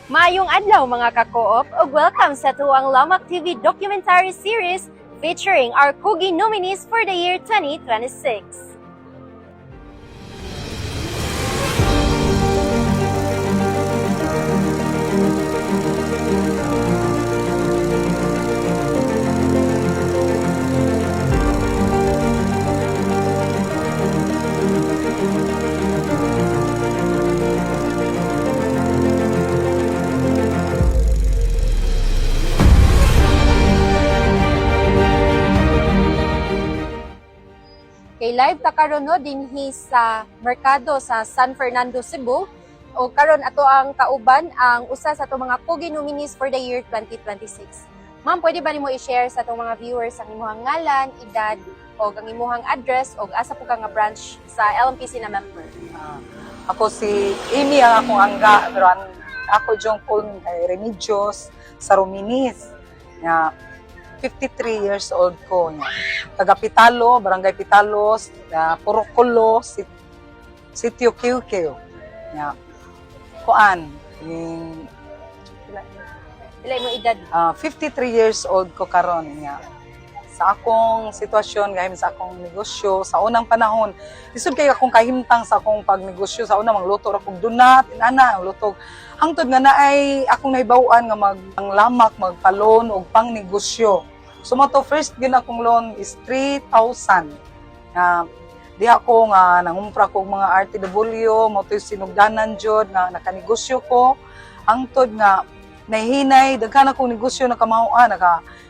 Maayong adlaw mga ka-co-op ug welcome sa tuwang Lamak TV documentary series featuring our Kugi nominees for the year 2026. Kay live ta karon no dinhi sa merkado sa San Fernando, Cebu. O karon ato ang kauban ang usa sa ato mga Kugi nominees for the year 2026. Ma'am, pwede ba nimo i-share sa atong mga viewers ang imong ngalan, edad, o ang imong address o asa po ka nga branch sa LMPC na member? Ako si Amy ang akong angga, pero ako jong kung kay Remedios sa Ruminis. 53 years old ko. Taga Pitalo, Barangay Pitalos, Purukulo, Sitio Kiukiu. Kuan, Pila mo edad? 53 years old ko karon niya. Sa akong sitwasyon, gahim sa akong negosyo, sa unang panahon, lisod kay akong kahimtang sa akong pagnegosyo. Sa unang magluto ra kog donut, inana, ang luto. Hangtod nga naay akong nahibawan nga maglamak, magpalon og pang negosyo. So to first gin akong loan is 3,000. Di ako nga nangumpra ko mga RTW, mo to sinugdanan jud nga nakanegosyo ko. Hangtod nga nahihinay daghan akong negosyo na kamao-an,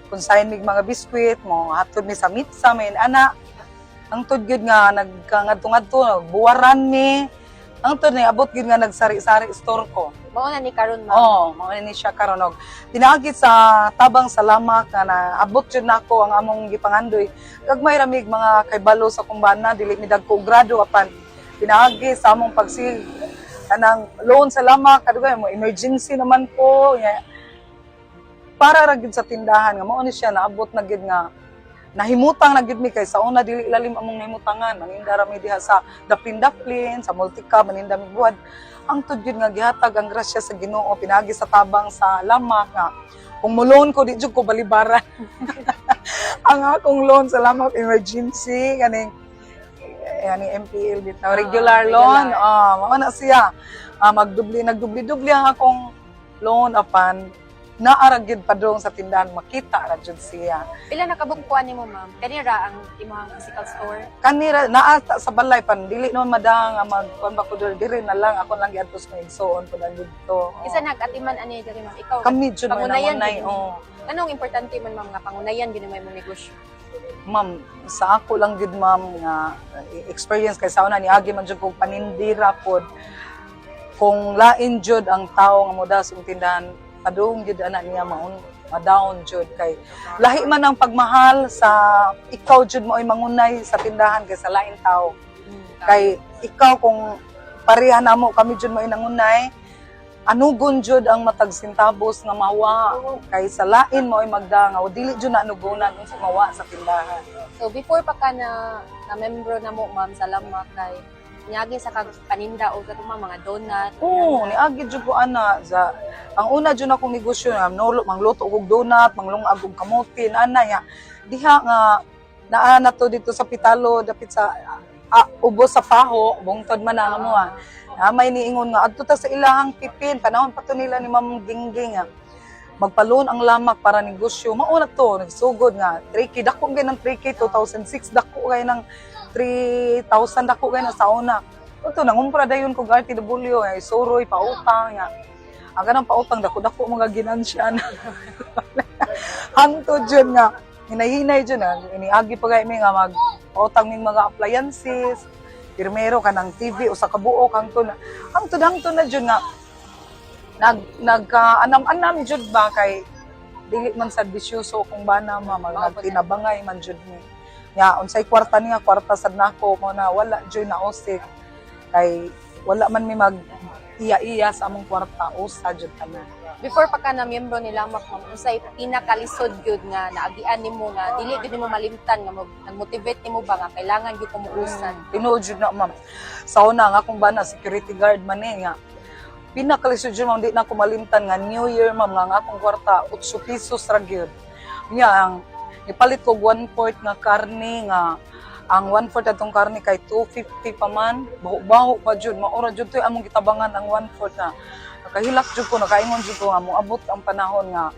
consign mig mga biskwit mo hatod mi sa mitsa may ana. Hangtod gyud nga nagkangadto-ngadto buwaran mi. Hangtod na abot gyud nga nagsari-sari store ko. Mao na ni karon ma'am. Mao ni siya karon og dinagit sa tabang salamat nga naabot jud nako ang among gipangandoy. Gagmay ramig mga kaybalo sa kumbana dili mi dagko grado apan dinagi sa among pagsig kanang loan salamat kadugay mo emergency naman po para ra gid sa tindahan nga mao ni siya naabot na gid nga nahimutang na gid mi kay sa una dili lalim among nahimutangan maninda ra mi diha sa daplin sa multika maninda mi buwad ang tudjud nga gihatag ang grasya sa Ginoo pinagi sa tabang sa lamak nga kung mulon ko di jud ko balibaran ang akong loan sa lamak emergency kaning MPL bitaw regular loan mao na siya nagdubli ang akong loan apan naaragid padong sa tindahan makita ra jud siya. Pila nakabukpuan nimo ma'am? Kanira ang imong physical store? Kanira naata sa balay pan dili naman madang magkuan ba ko diri na lang ako lang giadtos ko igsoon ko lang dito. Isa nag-atiman ani diri ma'am ikaw. Kami jud pangunayan manay Anong importante man ma'am nga pangunayan gyud mo imong negosyo? Ma'am, sa ako lang gid ma'am nga experience kay sa una niagi man jud kog panindira pod. Kung lain jud ang tawo nga moda sa tindahan padung jud ana niya ma-down jud kay lahi man ang pagmahal sa ikaw jud mo ay mangunay sa tindahan kay sa lain tao. Kay ikaw kung pareha namo kami jud mo ay nangunay anugon jud ang matag sintabos nga mawa kay sa lain mo ay magdangaw dili jud na anugonan unsa mawa sa tindahan. So before pa ka na membro na mo ma'am sa Lamak kay niagi sa kag paninda o katong mga donut. Niagi jud ko ana sa ang una jud akong negosyo nga mangluto og donut, manglungag og kamote ana ya. Diha nga naa na to dito sa Pitalo dapit sa ubos sa Paho, bungtod man na mo may niingon nga adto ta sa ilahang pipin panahon pa to nila ni Ma'am Gingging magpalon ang lamak para negosyo. Mao na to nagsugod nga 3K dako gyud ng 3K 2006 dako kay ng 3,000 dako kay na sa una. Ito nangumpra dayon ko RTW ay suroy pautang nga. Aga nang pautang dako mga ginansya na. Hangtod jud nga hinahinay jud na iniagi pa kay mi nga mag-pautang ning mga appliances. Pirmero kanang TV o sa kabuok hangtod na jud nga nagka-anam-anam jud ba kay dili man sad bisyoso kung bana magtinabangay man jud ni. Unsay kwarta niya kwarta sad nako mo na wala jud na osik kay wala man mi mag iya-iya sa among kwarta usa jud kana. Before pa ka na miyembro ni Lamak ma'am, unsay pinakalisod gyud nga naagian nimo nga dili gyud nimo malimtan nga nag-motivate nimo ba nga kailangan gyud ko muusan? Tinuod jud na ma'am. Sa una nga akong bana security guard man nga pinakalisod yun, ma'am, di na ako malimtan nga New Year, ma'am, nga ang akong kwarta, 8 pesos ra gyud. Nya, ang ipalit ko 1/4 nga karne nga, ang 1/4 atong karne kay 250 pa man, baho-baho pa jud, maura jud to among gitabangan ang 1/4 na. Nakahilak jud ko, nakaingon jud ko nga moabot ang panahon nga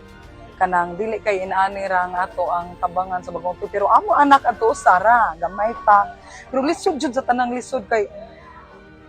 kanang dili kay inaani ra nga ato ang tabangan sa bagong tuig. Pero amo anak ato sara, gamay pa. Pero lisod jud sa tanang lisod kay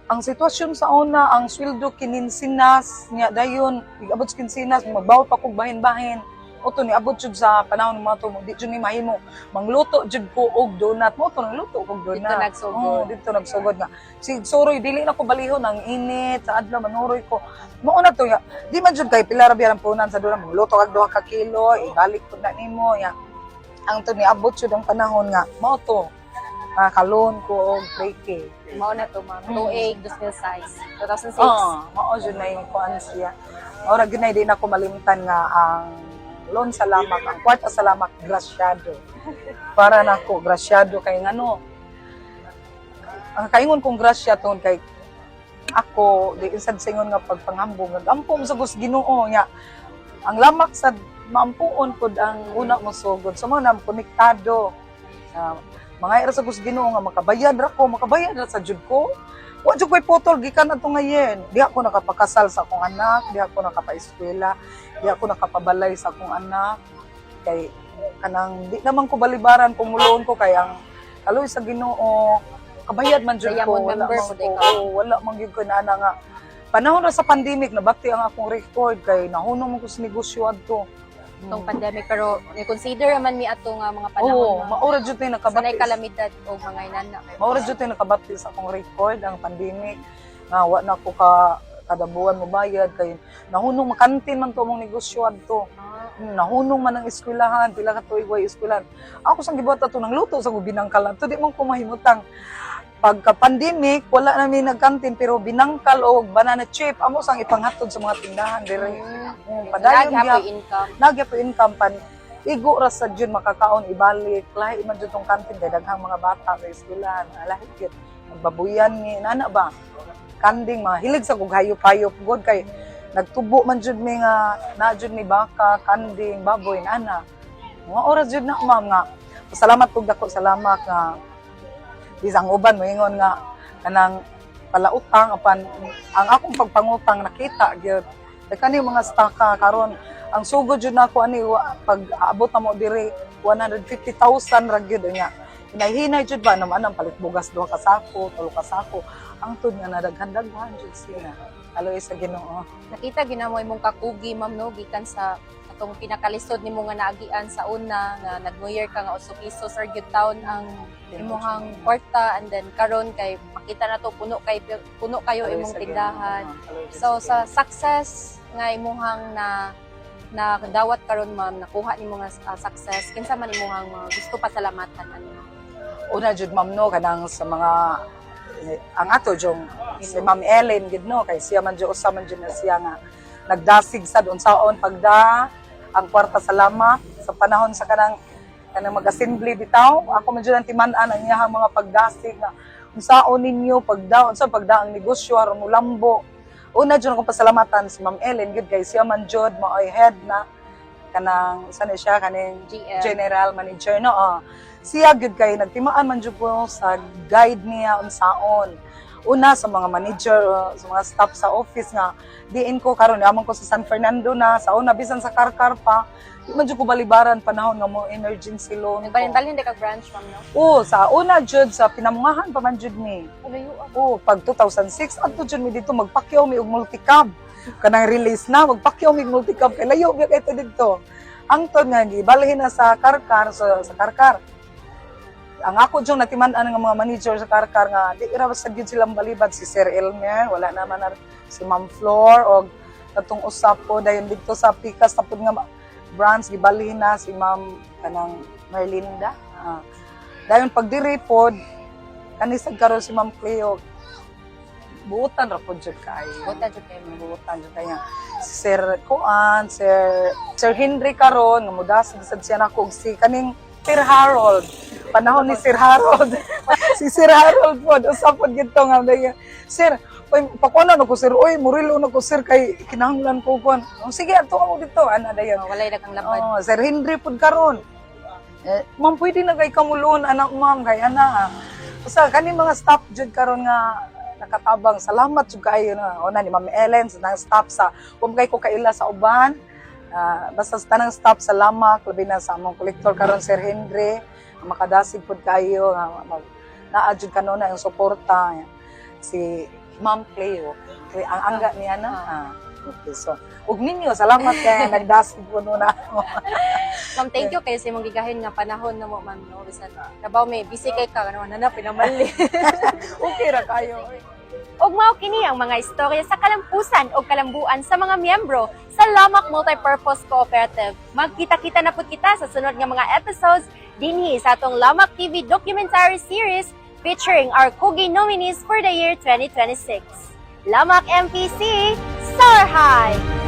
ang sitwasyon sa una, ang sweldo kininsinas, niya dayon, abot sa kinsinas, magbawal pa kog bahin-bahin. O to ni abot jud sa panahon ng mga to, di jud ni mahimo. Mangluto jud ko og donut, mo to nagluto kog donut. Dito nagsugod. Dito nagsugod nga. Si soroy dili na ko balihon ang init sa adlaw manuroy ko. Mao na to ya. Di man jud kay pila ra biya ang punan sa donut, mangluto kag 2 ka kilo, ibalik pud na nimo ya. Ang to ni abot jud ang panahon nga mao to. Kalon ko og breaking. Mao na to, ma'am. 2006. 2006. Mao jud na yung kuan siya. Ora gyud na di na ko malimtan nga ang loan salamat, ang kwarta salamat grasyado. Para nako grasyado kay ngano. Ang kaingon kong grasya ton kay ako di insad singon nga pagpanghambog nagampom sa Gus Ginoo nya. Ang lamak sa maampuon pud ang una mo sugod. So mo na konektado. Mga ira sa Gus Ginoo nga makabayad ra sa jud ko. Wa jud ko'y potol gikan ato ngayon. Di ako nakapakasal sa akong anak, di ako nakapaeskwela, di ako nakapabalay sa akong anak. Kay kanang di naman ko balibaran pumuloon ko kay ang kaloy sa Ginoo kabayad man jud ko, wala man gyud ko na nga. Panahon ra sa pandemic nabakti ang akong record kay nahunong man ko sa negosyo adto. Itong pandemic, pero i-consider man mi ato nga mga panahon. Maura jud tay nakabati. Sanay kalamidad o mga inana. Maura jud tay nakabati sa akong record ang pandemic. Nga wa na ko kadabuan mo bayad kay nahunong makantin man to among negosyo adto. Nahunong man ang eskwelahan, pila ka tuig way eskwelahan. Ako sang gibuhat ato nang luto sa binangkal adto, di man ko mahimutang. Pagka-pandemic, wala namin nagkantin, pero binangkal o banana chip, amo sang ipanghatod sa mga tindahan dire. Padayon nagyapo income pan igo ra sa jud makakaon ibalik lahi man jud tong kantin kay daghang mga bata sa eskwelahan lahi gyud magbabuyan ni nana ba kanding mga hilig sa kog hayop-hayop god kay nagtubo man jud mi nga na jud ni baka kanding baboy nana mga oras jud na ma'am nga salamat pug dako salamat nga bisang uban moingon nga kanang palautang apan ang akong pagpangutang nakita gyud kani mga staka karon ang sugod jud nako ani pag abot na mo dire 150,000 ra gyud nya hinahinay jud ba naman ang palit bugas 2 ka sako 3 ka sako ang tud nga nadaghan-daghan jud sila aloy sa Ginoo. Nakita ginamoy mong kakugi ma'am no gikan sa atong pinakalisod nimo nga naagian sa una nga nag-New Year ka nga 8 pesos or gyud taon ang imong kwarta and then karon kay makita na to puno kayo imong tindahan. So sa success nga imong na dawat karon ma'am nakuha nimo nga success kinsa man imong gusto pasalamatan ano? Una jud ma'am no kanang sa mga ang ato jong si Ma'am Ellen gid no kay siya man jud usa man jud na siya nga nagdasig sad unsaon pagda ang kwarta salamat sa panahon sa kanang mag-assembly bitaw ako man jud ang timan-an ang iyang mga pagdasig nga unsaon ninyo pagda ang negosyo aron mulambo. Una jud akong pasalamatan si Ma'am Ellen gid kay siya man jud maoy head na kanang sana siya kaning general manager no siya gud kay nagtimaan man jud ko sa guide niya unsaon una sa mga manager sa mga staff sa office nga diin ko karon amon ko sa San Fernando na sa una bisan sa Karkar pa di man jud ko balibaran panahon nga mo emergency loan nagbalin-balin ka branch ma'am no sa una jud sa pinamungahan pa man jud ni pag 2006 adto jud mi dito magpakyaw mi og multicab kanang release na magpakyaw mi og multicab kay layo mi kay dito ang ton nga gibalhin na sa Karkar sa Karkar ang ako jung natiman-an nga mga manager sa Karkar nga di ra sa gyud silang balibad si Sir Elmer wala naman si Ma'am Flor og katong usap ko dayon dito sa Pikas tapod nga branch gibalhin na si Ma'am kanang Merlinda dayon pag diri pod kanisag karon si Ma'am Cleo buutan ra pod jud kaayo buutan jud kaya si Sir Kuan Sir Henry karon nga mudasig sad siya nako og si kaning Sir Harold panahon ni Sir Harold si Sir Harold pod usapod gito nga Sir Oy, pakuanan ako sir. Oy, murilo na ko sir kay kinahanglan ko kuan. Oh, sige, ato ako dito. Ana dayon. Walay daghang lapad. Oh, Sir Henry pud karon. Ma'am, pwede na kay kamulon anak ma'am kay ana. Usa kani mga staff jud karon nga nakatabang. Salamat jud kayo na una ni Ma'am Ellen sa staff sa kay ko kaila sa uban. Basta sa tanang staff salamat labi na sa among kolektor karon Sir Henry. Makadasig pud kayo naa jud kanuna yung suporta. Si Ma'am Cleo. Ang angga niya na. Okay, so, ug ninyo, salamat kay nagdasig po na. Ma'am, thank you kayo sa imong gigahin nga panahon na mo, ma'am, no? Bisan kabaw may busy kay ka ano na pinamali. Okay ra kayo. Ug mao kini ang mga istorya sa kalampusan o kalambuan sa mga miyembro sa Lamak Multipurpose Cooperative. Magkita-kita na pud kita sa sunod nga mga episodes dinhi sa atong Lamak TV documentary series featuring our Kugi nominees for the year 2026. Lamak MPC, Soar High!